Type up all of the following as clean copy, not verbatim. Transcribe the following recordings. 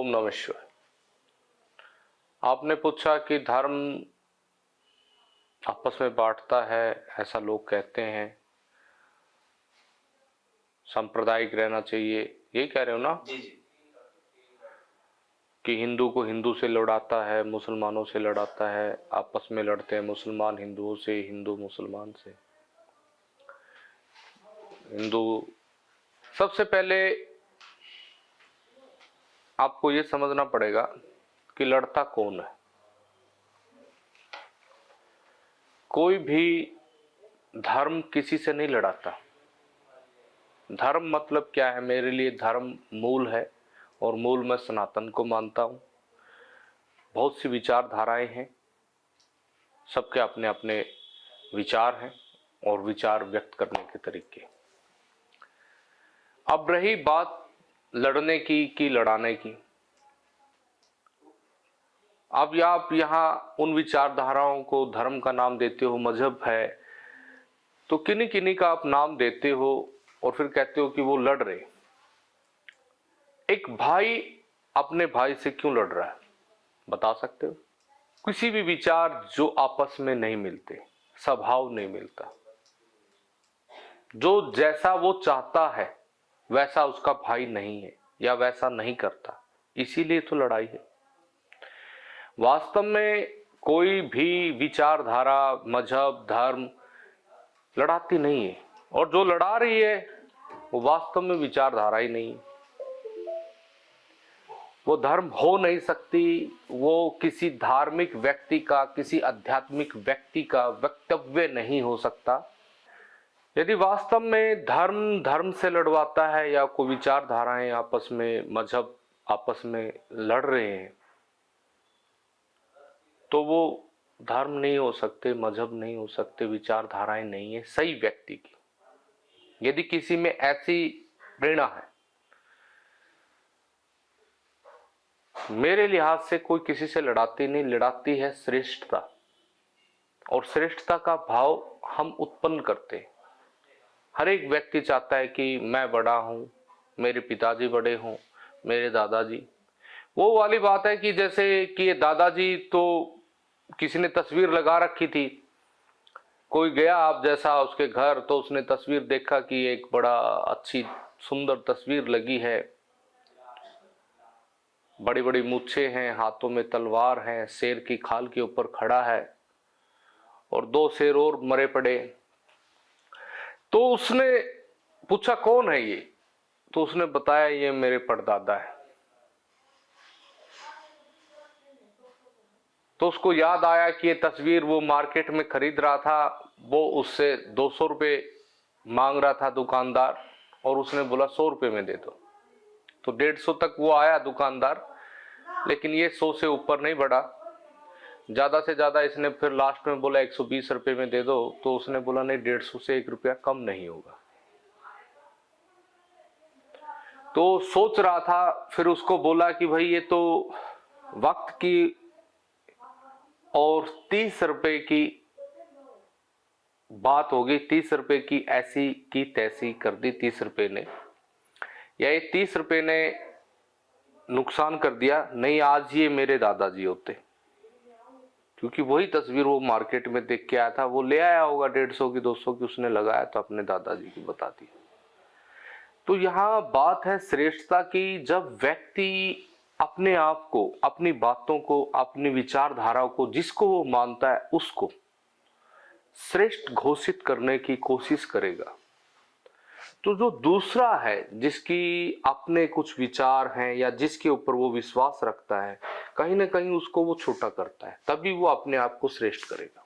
ओम नमः शिवाय। आपने पूछा कि धर्म आपस में बांटता है, ऐसा लोग कहते हैं, सांप्रदायिक रहना चाहिए, यही कह रहे हो ना? जी जी। कि हिंदू को हिंदू से लड़ाता है, मुसलमानों से लड़ाता है, आपस में लड़ते हैं मुसलमान हिंदुओं से, हिंदू मुसलमान से। हिंदू, सबसे पहले आपको ये समझना पड़ेगा कि लड़ता कौन है। कोई भी धर्म किसी से नहीं लड़ाता। धर्म मतलब क्या है? मेरे लिए धर्म मूल है, और मूल मैं सनातन को मानता हूं। बहुत सी विचारधाराएं हैं, सबके अपने अपने विचार हैं और विचार व्यक्त करने के तरीके। अब रही बात लड़ने की कि लड़ाने की, अब आप यहाँ उन विचारधाराओं को धर्म का नाम देते हो, मजहब है, तो किन्हीं किन्हीं का आप नाम देते हो और फिर कहते हो कि वो लड़ रहे। एक भाई अपने भाई से क्यों लड़ रहा है, बता सकते हो? किसी भी विचार जो आपस में नहीं मिलते, स्वभाव नहीं मिलता, जो जैसा वो चाहता है वैसा उसका भाई नहीं है या वैसा नहीं करता, इसीलिए तो लड़ाई है। वास्तव में कोई भी विचारधारा, मजहब, धर्म लड़ाती नहीं है, और जो लड़ा रही है वो वास्तव में विचारधारा ही नहीं है। वो धर्म हो नहीं सकती, वो किसी धार्मिक व्यक्ति का, किसी आध्यात्मिक व्यक्ति का वक्तव्य नहीं हो सकता। यदि वास्तव में धर्म धर्म से लड़वाता है, या कोई विचारधाराएं आपस में, मजहब आपस में लड़ रहे हैं, तो वो धर्म नहीं हो सकते, मजहब नहीं हो सकते, विचारधाराएं नहीं है सही व्यक्ति की। यदि किसी में ऐसी प्रेरणा है, मेरे लिहाज से कोई किसी से लड़ाती नहीं, लड़ाती है श्रेष्ठता, और श्रेष्ठता का भाव हम उत्पन्न करते हैं। हर एक व्यक्ति चाहता है कि मैं बड़ा हूं, मेरे पिताजी बड़े हों, मेरे दादाजी। वो वाली बात है कि जैसे कि ये दादाजी, तो किसी ने तस्वीर लगा रखी थी, कोई गया आप जैसा उसके घर, तो उसने तस्वीर देखा कि एक बड़ा अच्छी सुंदर तस्वीर लगी है, बड़ी बड़ी मूछें हैं, हाथों में तलवार है, शेर की खाल के ऊपर खड़ा है और दो शेर और मरे पड़े। तो उसने पूछा कौन है ये, तो उसने बताया ये मेरे परदादा है। तो उसको याद आया कि ये तस्वीर वो मार्केट में खरीद रहा था, वो उससे 200 रुपये मांग रहा था दुकानदार, और उसने बोला 100 रुपये में दे दो। तो 150 तक वो आया दुकानदार, लेकिन ये 100 से ऊपर नहीं बढ़ा। ज्यादा से ज्यादा इसने फिर लास्ट में बोला 120 रुपये में दे दो, तो उसने बोला नहीं, 150 से 1 रुपया कम नहीं होगा। तो सोच रहा था, फिर उसको बोला कि भाई ये तो वक्त की और 30 रुपए की बात होगी, 30 रुपए की ऐसी की तैसी कर दी 30 रुपए ने, या ये 30 रुपए ने नुकसान कर दिया। नहीं, आज ये मेरे दादाजी होते, क्योंकि वही तस्वीर वो मार्केट में देख के आया था, वो ले आया होगा 150 की, 200 की, उसने लगाया तो अपने दादाजी की बता दी। तो यहाँ बात है श्रेष्ठता की। जब व्यक्ति अपने आप को, अपनी बातों को, अपनी विचारधारा को, जिसको वो मानता है उसको श्रेष्ठ घोषित करने की कोशिश करेगा, तो जो दूसरा है, जिसकी अपने कुछ विचार हैं या जिसके ऊपर वो विश्वास रखता है, कहीं ना कहीं उसको वो छोटा करता है, तभी वो अपने आप को श्रेष्ठ करेगा।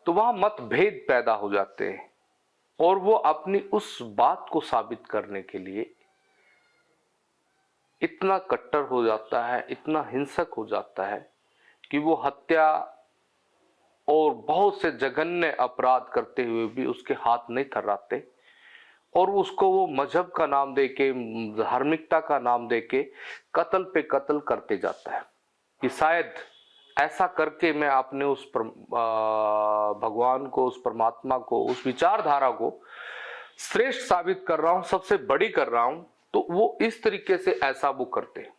तो वहां मतभेद पैदा हो जाते हैं, और वो अपनी उस बात को साबित करने के लिए इतना कट्टर हो जाता है, इतना हिंसक हो जाता है कि वो हत्या और बहुत से जघन्य अपराध करते हुए भी उसके हाथ नहीं थर्राते, और उसको वो मजहब का नाम देके, धार्मिकता का नाम देके कत्ल पे कत्ल करते जाता है कि शायद ऐसा करके मैं अपने उस भगवान को, उस परमात्मा को, उस विचारधारा को श्रेष्ठ साबित कर रहा हूं, सबसे बड़ी कर रहा हूं। तो वो इस तरीके से ऐसा वो करते हैं।